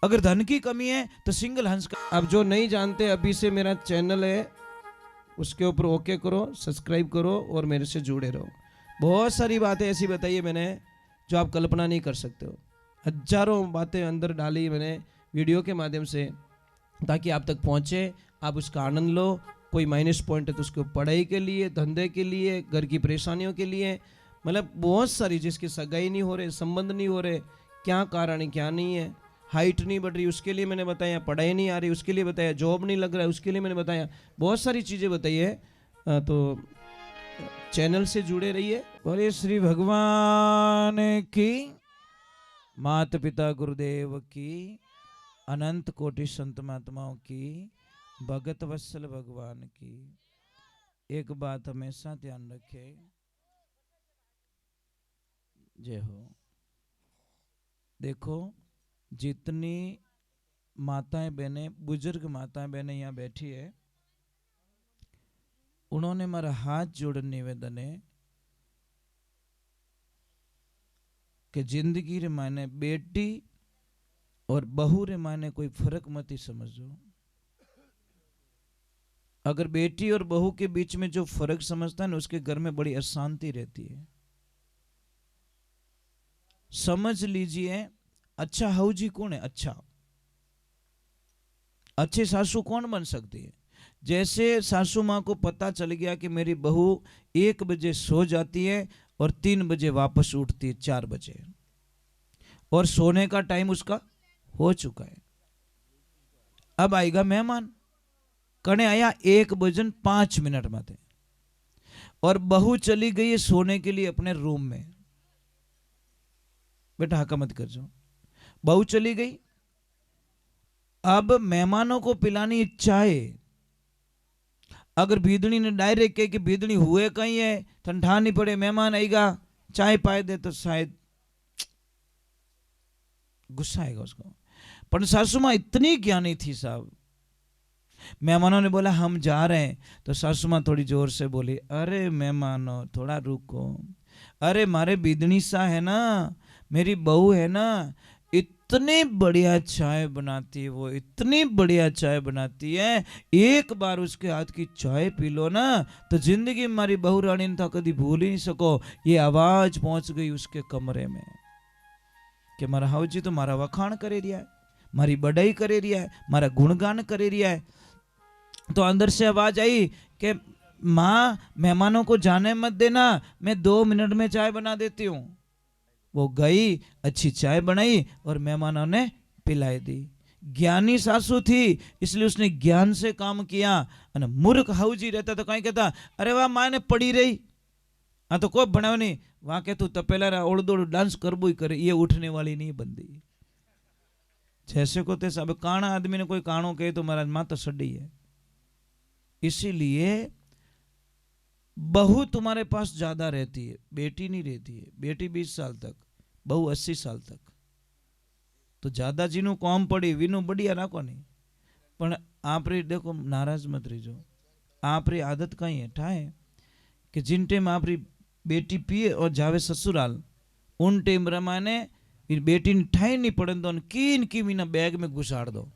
अगर धन की कमी है तो सिंगल हंस का। अब जो नहीं जानते, अभी से मेरा चैनल है, उसके ऊपर ओके करो, सब्सक्राइब करो और मेरे से जुड़े रहो। बहुत सारी बातें ऐसी बताई है मैंने जो आप कल्पना नहीं कर सकते हो। हजारों बातें अंदर डाली मैंने वीडियो के माध्यम से, ताकि आप तक पहुंचे, आप उसका आनंद लो। कोई माइनस पॉइंट है तो उसको पढ़ाई के लिए, धंधे के लिए, घर की परेशानियों के लिए, मतलब बहुत सारी, जिसकी सगाई नहीं हो रहे, संबंध नहीं हो रहे, क्या कारण है क्या नहीं है, हाइट नहीं बढ़ रही उसके लिए मैंने बताया, पढ़ाई नहीं आ रही उसके लिए बताया, जॉब नहीं लग रहा है उसके लिए मैंने बताया, बहुत सारी चीज़ें बताई है। तो चैनल से जुड़े रहिए। बोले श्री भगवान की, माता पिता गुरुदेव की, अनंत कोटि संत महात्माओं की, भगत वत्सल भगवान की। एक बात हमेशा ध्यान रखे, जय हो। देखो, जितनी माताएं बहनें, बुजुर्ग माताएं बहनें यहाँ बैठी है, उन्होंने मेरा हाथ जोड़ निवेदन है कि जिंदगी रे मायने बेटी और बहू रे मायने कोई फर्क मत ही समझो। अगर बेटी और बहू के बीच में जो फर्क समझता है ना, उसके घर में बड़ी अशांति रहती है। समझ लीजिए, अच्छा हाउजी कौन है? अच्छा अच्छे सासू कौन बन सकती है? जैसे सासू माँ को पता चल गया कि मेरी बहू 1 बजे सो जाती है और 3 बजे वापस उठती है 4 बजे, और सोने का टाइम उसका हो चुका है। अब आएगा मेहमान, कने आया 1:05 माते, और बहू चली गई है सोने के लिए अपने रूम में। बेटा हका मत कर जाओ, बहू चली गई। अब मेहमानों को पिलानी चाय। अगर भीदड़ी ने डायरेक्ट कहे कि भीदड़ी हुए कहीं है, ठंडा नहीं पड़े, मेहमान आएगा, चाय पाए दे, तो शायद गुस्सा आएगा उसको। पर सासू माँ इतनी ज्ञानी थी साहब, मेहमानों ने बोला हम जा रहे हैं, तो सासू माँ थोड़ी जोर से बोली, अरे मेहमानों थोड़ा रुको, अरे मारे बिदनी सा है ना, मेरी बहू है ना, इतनी बढ़िया चाय बनाती है वो, इतनी बढ़िया चाय बनाती है, एक बार उसके हाथ की चाय पी लो ना तो जिंदगी में मारी बहू रानी ने तो कभी भूल ही नहीं सको। ये आवाज पहुंच गई उसके कमरे में कि मारा हाउजी तो मारा वखाण करे रिया है, मारी बड़ाई करे रिया है, मारा गुणगान करे रिया है। तो अंदर से आवाज आई कि माँ मेहमानों को जाने मत देना, मैं 2 मिनट में चाय बना देती हूँ। वो गई, अच्छी चाय बनाई और मेहमानों ने पिलाई दी। ज्ञानी सासू थी, इसलिए उसने ज्ञान से काम किया। और मूर्ख हाउजी रहता तो कहीं कहता, अरे वाह माँ ने पड़ी रही, हाँ तो कोई बनाव नहीं, वहां के तू तपेला रहा ओड़ दौड़ डांस करबो ही करे, ये उठने वाली नहीं बंदी। जैसे को तैसे, अब काना आदमी ने कोई काणो कहे तो महाराज माँ तो सड़ी है। इसीलिए बहू तुम्हारे पास ज्यादा रहती है, बेटी नहीं रहती है। बेटी 20 साल तक, बहू 80 साल तक। तो ज्यादा जीनु कॉम पड़ी वीनु बढ़िया राखो नहीं। पण आप रे देखो, नाराज मत रहीजो, आप री आदत कहीं है ठाए कि जिन टाइम आप री बेटी पिए और जावे ससुराल, उन टाइम रमाने बेटी ने ठाई नहीं पड़े तो कीन की मीना बैग में घुसाड़ दो,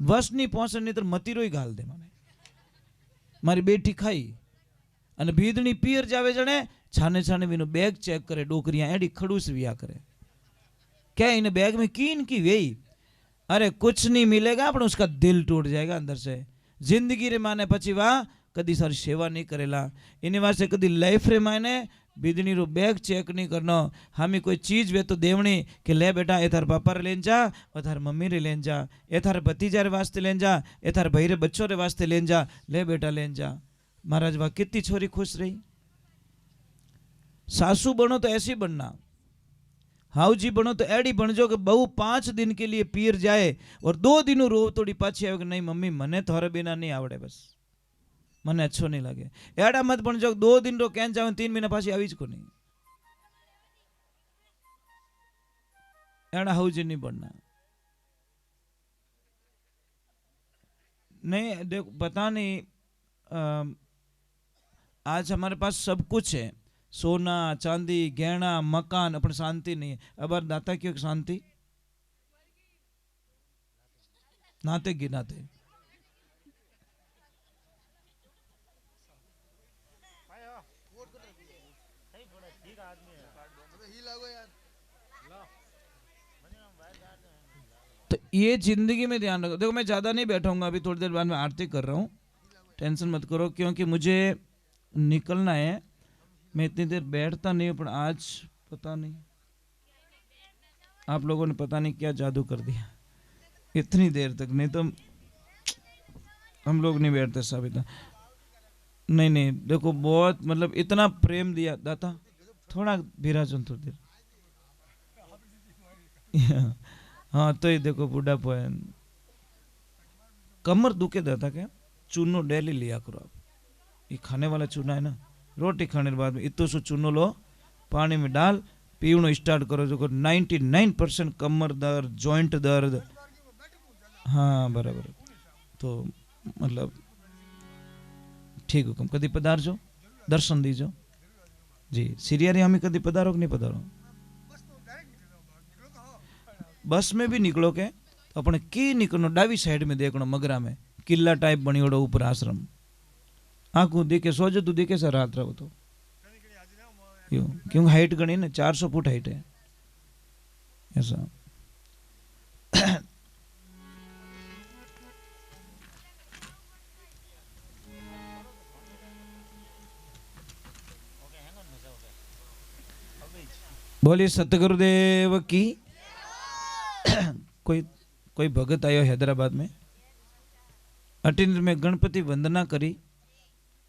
बस नहीं पहुंचे, नहीं तो मतीरो ही घाल दे माने मारी बेटी खाई। અને ભીદની પિયર જાવે જણે છાને છાને વીનો બેગ ચેક કરે, ડોકરિયા એડી ખડूस विया करे, क्या इन बैग में कीन की वेई, अरे कुछ नहीं मिलेगा पर उसका दिल टूट जाएगा अंदर से। जिंदगी रे माने पची वाह कदी सारी सेवा नहीं करेला, इन वास्ते कदी लाइफ रे माने बीदनी रो बैग चेक नहीं करनो। हमें कोई चीज वे तो देवनी कि ले बेटा ए थार पापा रे लेन जा, ओ थार मम्मी रे लेन जा, ए थार भतीजा रे वास्ते लेन जा, ए थार भाई रे बच्चों रे वास्ते लेन जा, ले बेटा लेन जा। महाराज वाह कितनी छोरी खुश रही। सासू बनो तो ऐसी बनना, हाउजी बनो तो एडी बनजो कि बहू 5 दिन के लिए पीर जाए और 2 दिन रो तोड़ी पाछी आवे कि नहीं मम्मी मने थोड़े बिना नहीं आवड़े, बस मने अच्छो नहीं लगे। एड़ा मत बनजो 2 दिन रो कैन जावे 3 महीना पाछी आवी ज को नहीं। एड़ा हाउजी नहीं बनना। नहीं देखो, पता नहीं, आज हमारे पास सब कुछ है, सोना चांदी गहना मकान, अपन शांति नहीं है। अब दाता क्यों शांति? नाते गिनाते। तो ये जिंदगी में ध्यान रखो। देखो मैं ज्यादा नहीं बैठाऊंगा, अभी थोड़ी देर बाद मैं आरती कर रहा हूँ, टेंशन मत करो, क्योंकि मुझे निकलना है। मैं इतनी देर बैठता नहीं हूँ, पर आज पता नहीं आप लोगों ने पता नहीं क्या जादू कर दिया इतनी देर तक, नहीं तो हम लोग नहीं बैठते सब इतना। नहीं नहीं देखो, बहुत मतलब इतना प्रेम दिया दाता। थोड़ा विराजन थोड़ी देर। हाँ तो ये देखो बुढ़ापा है, कमर दुखे दाता क्या, चूनो डेली लिया करो आप। ये खाने वाला चूना है ना, रोटी खाने के बाद में इतो सो चूनो लो, पानी में डाल, पीवनो स्टार्ट करो, जो 99% कमर दर्द, जॉइंट दर्द। हाँ बराबर। तो मतलब ठीक हुकम, कदी पधारजो, दर्शन दीजो जी। सीरिया रे हमें कदी पधारो कि नहीं पधारो? बस में भी निकलो के तो अपने की निकलो, डावी साइड में देखनो, मगरा में किला टाइप बनी ओडो ऊपर आश्रम, आंखों देखे सोजो तो देखे सर रात रहो तो यूं, क्योंकि हाइट गणी ना 400 फुट हाइट है ऐसा। बोलिए सतगुरुदेव की। कोई कोई भगत आयो हैदराबाद में, अटी में गणपति वंदना करी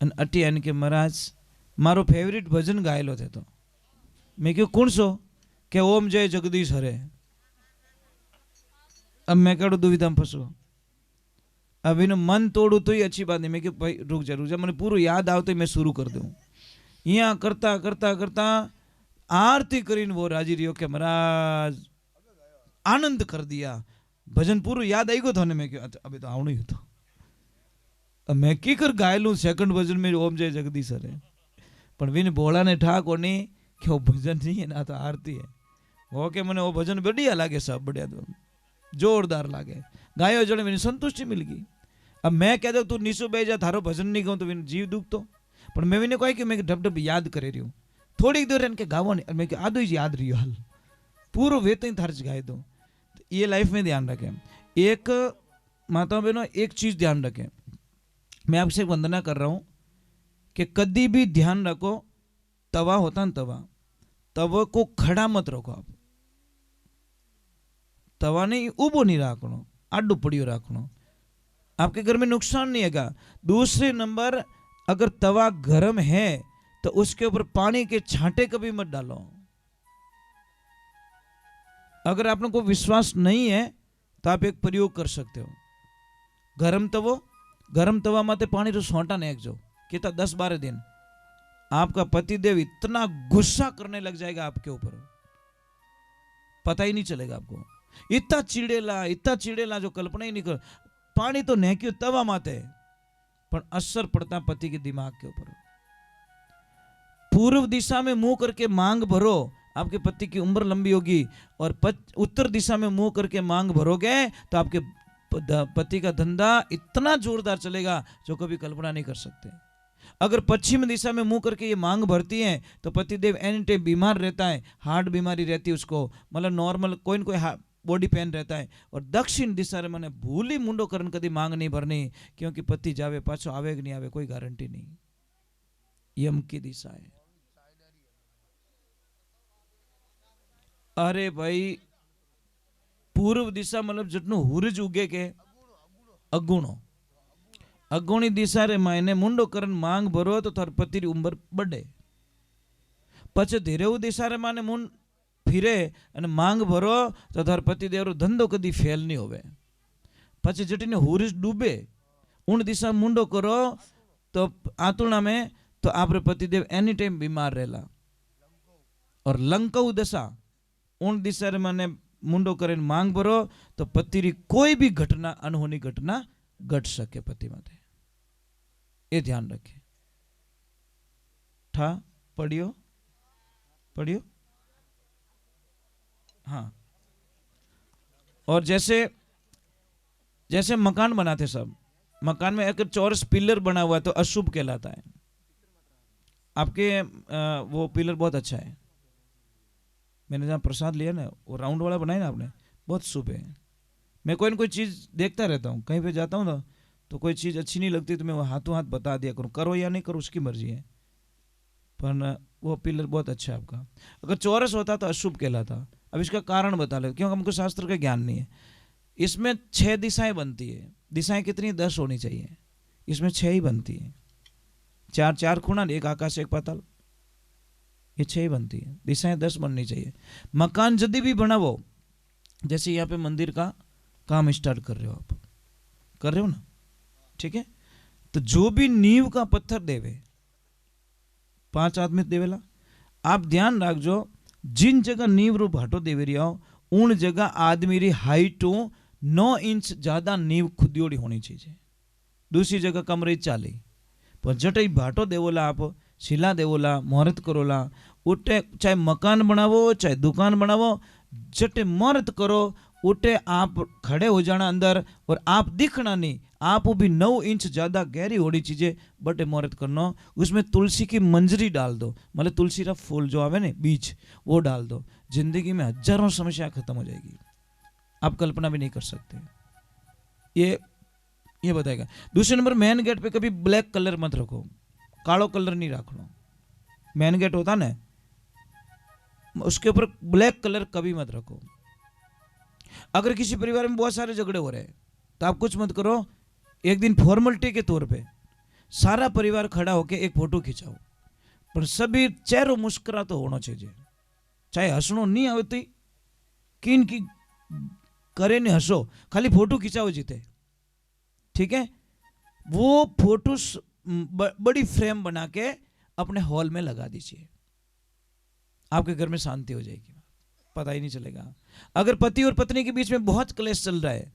अन अटी आने के महाराज मारो फेवरेट भजन गायलो थे। तो मैं क्यों कौन सो के ओम जय जगदीश हरे। अब मैं कड़ो दुविधा में फंसो, अब इन्हें मन तोड़ू तो ही अच्छी बात नहीं। मैं क्यों भाई रुक जा मैंने पूरा याद आओ तो मैं शुरू कर दूं। यहाँ करता करता करता आरती करीने वो राजी रियो के महाराज आनंद कर दिया, भजन पूरा याद आई गयो थाने। मैं क्यों अभी तो आवणु ही तो, अब मैं की कर गायलू सेकंड भजन में ओम जय जगदीश हरे, पर विन बोला ने ठा कोनी कि वो भजन नहीं है ना तो आरती है। वो के मने वो भजन बढ़िया लागे, सब बढ़िया तो जोरदार लागे, गायो जड़े मैंने संतुष्टि मिल गई। अब मैं कह दो तू नीसो बह जा, थारो भजन नहीं गाऊं तो विन जीव दुख तो, पर मैं विने कही कि मैं ढब ढब याद करे रही हूँ, थोड़ी देर इनके गावो नहीं, मैं आधो ही याद रही हाल पूरो वेत ही थारच गाय दो। तो ये लाइफ में ध्यान रखें। एक माता बहनों एक चीज ध्यान रखें, मैं आपसे वंदना कर रहा हूं कि कभी भी ध्यान रखो, तवा होता ना तवा को खड़ा मत रखो आप, तवा नहीं उबो नहीं राखनो, आडू पड़ियो राखनो, आपके घर में नुकसान नहीं है। दूसरे नंबर अगर तवा गर्म है तो उसके ऊपर पानी के छांटे कभी मत डालो। अगर आप लोगों को विश्वास नहीं है तो आप एक प्रयोग कर सकते हो, गरम तवा माते पानी रो सोंटा ने जो कितना 10-12 दिन आपका पतिदेव इतना गुस्सा करने लग जाएगा आपके ऊपर, पता ही नहीं चलेगा आपको। इतना चिड़ेला जो कल्पना ही नहीं कर। पानी तो नेक्यो तवा माते, पर असर पड़ता पति के दिमाग के ऊपर। पूर्व दिशा में मुंह करके मांग भरो, आपके पति की उम्र लंबी होगी, और उत्तर दिशा में मुंह करके मांग भरोगे तो आपके पति का धंधा इतना जोरदार चलेगा जो कभी कल्पना नहीं कर सकते। अगर पश्चिम दिशा में मुंह करके ये मांग भरती है तो पतिदेव एनी टाइम बीमार रहता है, हार्ट बीमारी रहती है उसको, मतलब नॉर्मल कोई न कोई बॉडी पेन रहता है। और दक्षिण दिशा में मैंने भूली मुंडो करन कभी मांग नहीं भरनी, क्योंकि पति जावे पाछो आवे कि नहीं आवे कोई गारंटी नहीं। यम की दिशा है। अरे भाई पूर्व दिशा मतलब जितनो हुरज उगे के अगुणी दिशा रे मायने मुंडो करन मांग भरो तो थार पति री उम्र बढ़े। पछे धीरेऊ दिशा रे माने मुंड फिरे अने मांग भरो तो थार पति देव रो धंधो कदी फेल नहीं होवे। पछे जटीने हुरज डूबे उन दिशा मुंडो करो तो आतुणा में तो आपरे पतिदेव एनी टाइम बीमार रहेला। और लंकऊ दशा उन दिशा रे माने मुंडो करे मांग भरो तो पति री कोई भी घटना अनहोनी घटना घट सके पति माते, ये ध्यान रखे। ठा पढ़ियो हाँ। और जैसे जैसे मकान बनाते सब, मकान में अगर चौरस पिलर बना हुआ है तो अशुभ कहलाता है। आपके वो पिलर बहुत अच्छा है, मैंने जहाँ प्रसाद लिया ना वो राउंड वाला बनाया ना आपने, बहुत शुभ है। मैं कोई ना कोई चीज़ देखता रहता हूँ, कहीं पे जाता हूँ ना तो कोई चीज़ अच्छी नहीं लगती तो मैं वो हाथों हाथ बता दिया करूँ, करो या नहीं करो उसकी मर्जी है, पर वो पिलर बहुत अच्छा है आपका। अगर चौरस होता तो अशुभ कहलाता। अब इसका कारण बता लो, क्योंकि हमको शास्त्र का ज्ञान नहीं है। इसमें 6 दिशाएं बनती है, दिशाएं कितनी 10 होनी चाहिए, इसमें 6 ही बनती है। 4 खूणा, एक आकाश एक पाताल, ये 6 ही बनती है, दिशाएं 10 बननी चाहिए। मकान जब भी बनावो, जैसे यहाँ पे मंदिर का काम स्टार्ट कर रहे हो, आप कर रहे हो ना, ठीक है, तो जो भी नींव का पत्थर देवे 5 आदमी देवेला, आप ध्यान रखो जिन जगह नींव रू भाटो देवे रहा हो उन जगह आदमी री हाइट 9 इंच ज्यादा नींव खुदियोड़ी होनी चाहिए। दूसरी जगह कम रही 40, पर जटे भाटो देवोला, आप शिला देवोला, मुहूर्त करोला, उठे चाहे मकान बनावो चाहे दुकान बनावो, जटे मुहूर्त करो उठे आप खड़े हो जाना अंदर, और आप दिखना नहीं, आप भी 9 इंच ज्यादा गहरी होनी चीजें बटे मुहूर्त करना। उसमें तुलसी की मंजरी डाल दो, मतलब तुलसी का फूल जो आवे ने बीज वो डाल दो, जिंदगी में हजारों समस्या खत्म हो जाएगी, आप कल्पना भी नहीं कर सकते। ये बताएगा। दूसरे नंबर, मेन गेट पे कभी ब्लैक कलर मत रखो, कालो कलर नहीं रखना। मेन गेट होता ना उसके ऊपर ब्लैक कलर कभी मत रखो। अगर किसी परिवार में बहुत सारे झगड़े हो रहे हैं तो आप कुछ मत करो, एक दिन फॉर्मेलिटी के तौर पे सारा परिवार खड़ा होके एक फोटो खिंचाओ, पर सभी चेहरों मुस्कुरा तो होना चाहिए, चाहे हंसनो नहीं आवती किन की करे नहीं हंसो, खाली फोटो खिंचाओ जीते, ठीक है। वो फोटो बड़ी फ्रेम बना के अपने हॉल में लगा दीजिए, आपके घर में शांति हो जाएगी, पता ही नहीं चलेगा। अगर पति और पत्नी के बीच में बहुत क्लेश चल रहा है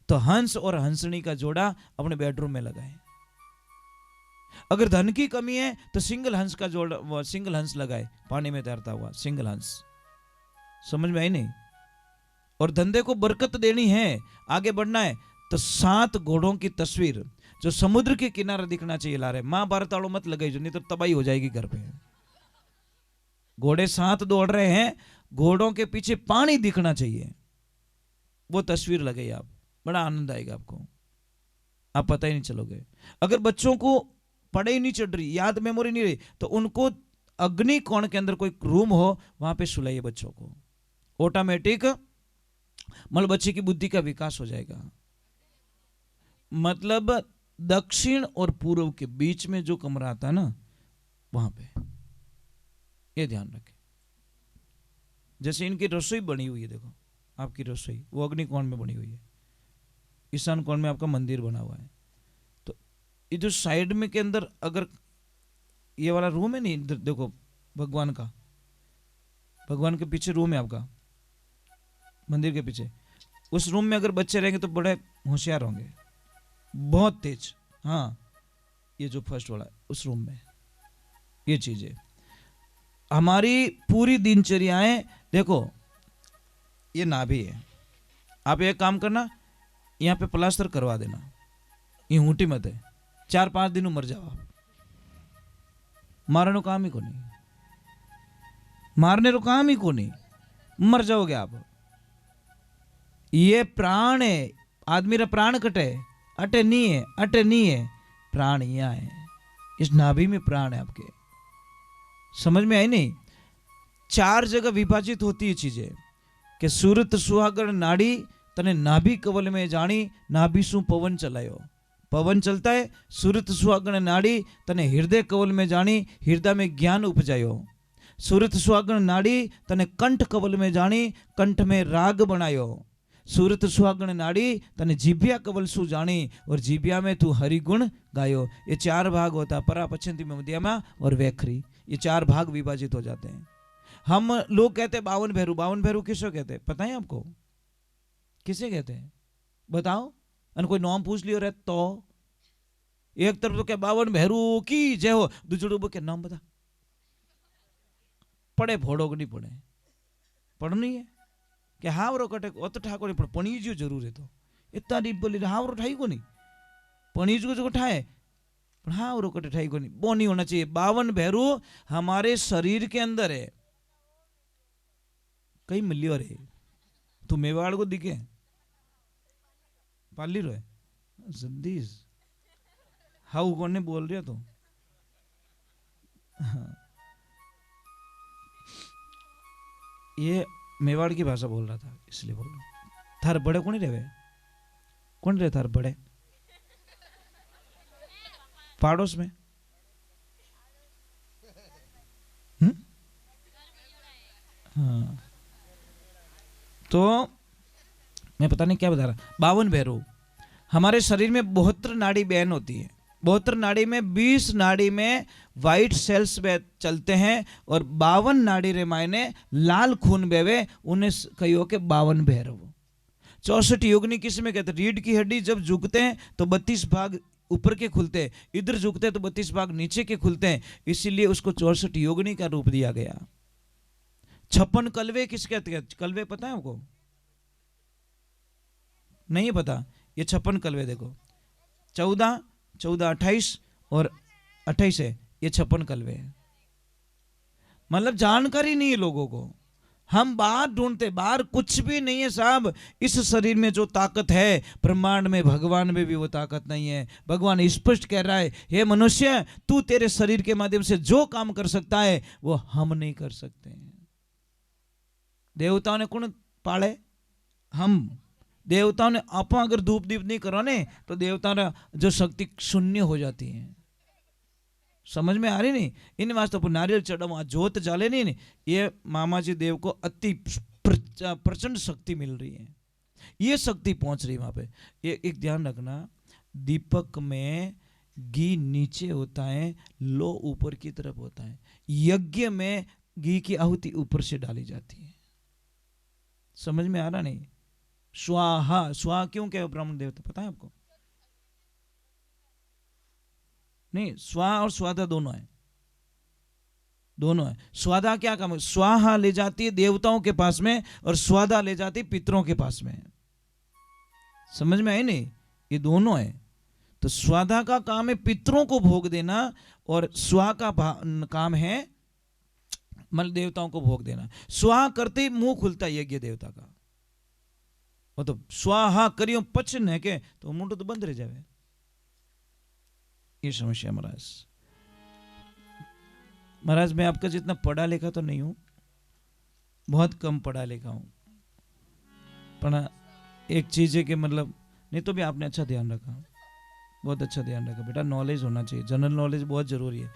तो हंस और हंसनी का जोड़ा अपने बेडरूम में लगाएं। अगर धन की कमी है तो सिंगल हंस का जोड़ा, सिंगल हंस लगाए, पानी में तैरता हुआ सिंगल हंस। समझ में आई नहीं? और धंधे को बरकत देनी है, आगे बढ़ना है, तो 7 घोड़ों की तस्वीर जो समुद्र के किनारे दिखना चाहिए ला रहे। महाभारत वालों मत लगाई जो, नहीं तो तबाही हो जाएगी घर पे। घोड़े 7 दौड़ रहे हैं, घोड़ों के पीछे पानी दिखना चाहिए, वो तस्वीर लगाई आप, बड़ा आनंद आएगा आपको, आप पता ही नहीं चलोगे। अगर बच्चों को पढ़ाई नहीं चढ़ रही, याद मेमोरी नहीं रही, तो उनको अग्नि कोण के अंदर कोई रूम हो वहां पे सुलाइए बच्चों को, ऑटोमेटिक मतलब बच्चे की बुद्धि का विकास हो जाएगा। मतलब दक्षिण और पूर्व के बीच में जो कमरा आता है ना वहां पे, ये ध्यान रखें। जैसे इनकी रसोई बनी हुई है, देखो आपकी रसोई वो अग्नि कोण में बनी हुई है, ईशान कोण में आपका मंदिर बना हुआ है, तो ये जो साइड में के अंदर अगर ये वाला रूम है नहीं, इधर देखो भगवान का, भगवान के पीछे रूम है आपका मंदिर के पीछे, उस रूम में अगर बच्चे रहेंगे तो बड़े होशियार होंगे, बहुत तेज। हाँ, ये जो फर्स्ट वाला उस रूम में, ये चीजें हमारी पूरी दिनचर्याएं, देखो ये नाभि है, आप एक काम करना, यहाँ पे प्लास्टर करवा देना, ये ऊँटी मत है, 4-5 दिन मर जाओ आप, मारने काम ही को नहीं, मारने को काम ही को नहीं, मर जाओगे आप। ये प्राण है, आदमी रा प्राण कटे, अटे नहीं है, अटे नहीं है, प्राण यहाँ है, इस नाभि में प्राण है आपके। समझ में आई नहीं? 4 जगह विभाजित होती है चीजें, कि सूरत सुहागण नाड़ी तने नाभि कवल में जानी, नाभि सु पवन चलायो, पवन चलता है, सूरत सुहागण नाड़ी तने हृदय कवल में जानी, हृदय में ज्ञान उपजायो, सूरत सुहागण नाड़ी तने कंठ कवल में जानी, कंठ में राग बनायो, सूरत सुहागण नाड़ी तने जीभ्या कवल सु जानी, और जीभ्या में तू हरिगुण गायो। ये 4 भाग होता, परा पश्चिम मध्यमा और वैखरी, ये 4 भाग विभाजित हो जाते हैं। हम लोग कहते हैं 52 भैरू, 52 भैरू किसको कहते हैं पता है आपको? किसे कहते हैं बताओ? अन कोई नाम पूछ लियो रे तो एक तरफ तो क्या 52 भैरू की जय हो, दूसरे के नाम बता, पढ़े फोड़ो को नहीं पढ़े, पढ़नी है कि हाँ वो कटे वो तो ठाकुर पढ़ी जो जरूर है, तो इतना डीप बोली हावरो ठाई को नहीं पनीज को जो ठाए पर हावरो कटे ठाई को नहीं वो नहीं होना चाहिए। 52 भैरू हमारे शरीर के अंदर है। कई मिलियो रे तू मेवाड़ को दिखे पाली रो है जद्दीज हाउ कौन ने बोल रहा तो हाँ। ये मेवाड़ की भाषा बोल रहा था इसलिए बोल रहा। थार बड़े कौन रहे कौन रहे थार बड़े पाड़ोस में हाँ तो मैं पता नहीं क्या बता रहा। 52 भैरू हमारे शरीर में 72 नाड़ी बहन होती है। 72 नाड़ी में 20 नाड़ी में वाइट सेल्स चलते हैं और 52 नाड़ी रे मायने लाल खून बेवे उन्हें कहियो के 52 भैरव। 64 योगिनी किस में कहते हैं? रीढ़ की हड्डी जब झुकते हैं तो 32 भाग ऊपर के खुलते हैं, इधर झुकते हैं तो 32 भाग नीचे के खुलते हैं, इसीलिए उसको 64 योगिनी का रूप दिया गया। 56 कलवे किस कहते हैं? कलवे पता है आपको? नहीं पता? ये 56 कलवे देखो 14 28 और 28 है, ये 56 कलवे है। मतलब जानकारी नहीं है लोगों को। हम बाहर ढूंढते, बाहर कुछ भी नहीं है साहब। इस शरीर में जो ताकत है ब्रह्मांड में, भगवान में भी वो ताकत नहीं है। भगवान स्पष्ट कह रहा है, हे मनुष्य तू तेरे शरीर के माध्यम से जो काम कर सकता है वो हम नहीं कर सकते। देवताओं ने कौन पाले? हम। देवताओं ने आप अगर धूप दीप नहीं करो ने तो देवताओं ने जो शक्ति शून्य हो जाती है। समझ में आ रही नहीं? इन वास्ते नारियल चढ़ाओ, जोत जाले नहीं, ये मामा जी देव को अति प्रचंड शक्ति मिल रही है। ये शक्ति पहुंच रही है वहां पे। ये एक ध्यान रखना, दीपक में घी नीचे होता है, लो ऊपर की तरफ होता है। यज्ञ में घी की आहुति ऊपर से डाली जाती है। समझ में आ रहा नहीं? स्वाहा, स्वाहा क्यों कहे ब्राह्मण देवता पता है आपको? नहीं, स्वाहा और स्वादा दोनों है, दोनों है। स्वादा क्या काम है? स्वाहा ले जाती है देवताओं के पास में और स्वादा ले जाती है पितरों के पास में। समझ में आई नहीं? ये दोनों है। तो स्वादा का काम है पितरों को भोग देना और स्वाहा का काम है मल देवताओं को भोग देना। स्वाहा करते ही मुंह खुलता है यज्ञ देवता का। वो तो स्वाहा करियो पचन है के तो मुंह तो बंद रह जाए। ये समस्या महाराज। महाराज मैं आपका जितना पढ़ा लिखा तो नहीं हूं, बहुत कम पढ़ा लिखा हूं, पर एक चीज है कि मतलब नहीं तो भी आपने अच्छा ध्यान रखा, बहुत अच्छा ध्यान रखा बेटा। नॉलेज होना चाहिए, जनरल नॉलेज बहुत जरूरी है।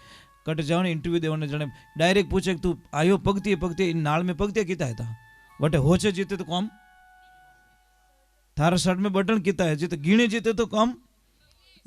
कट जाओ ने इंटरव्यू देने जने डायरेक्ट पूछे तू आयो पगती पगती नाल में पगती किता है था बटे होचे जीते तो कम, थारा शर्ट में बटन किता है जीते गिणे जीते तो कम,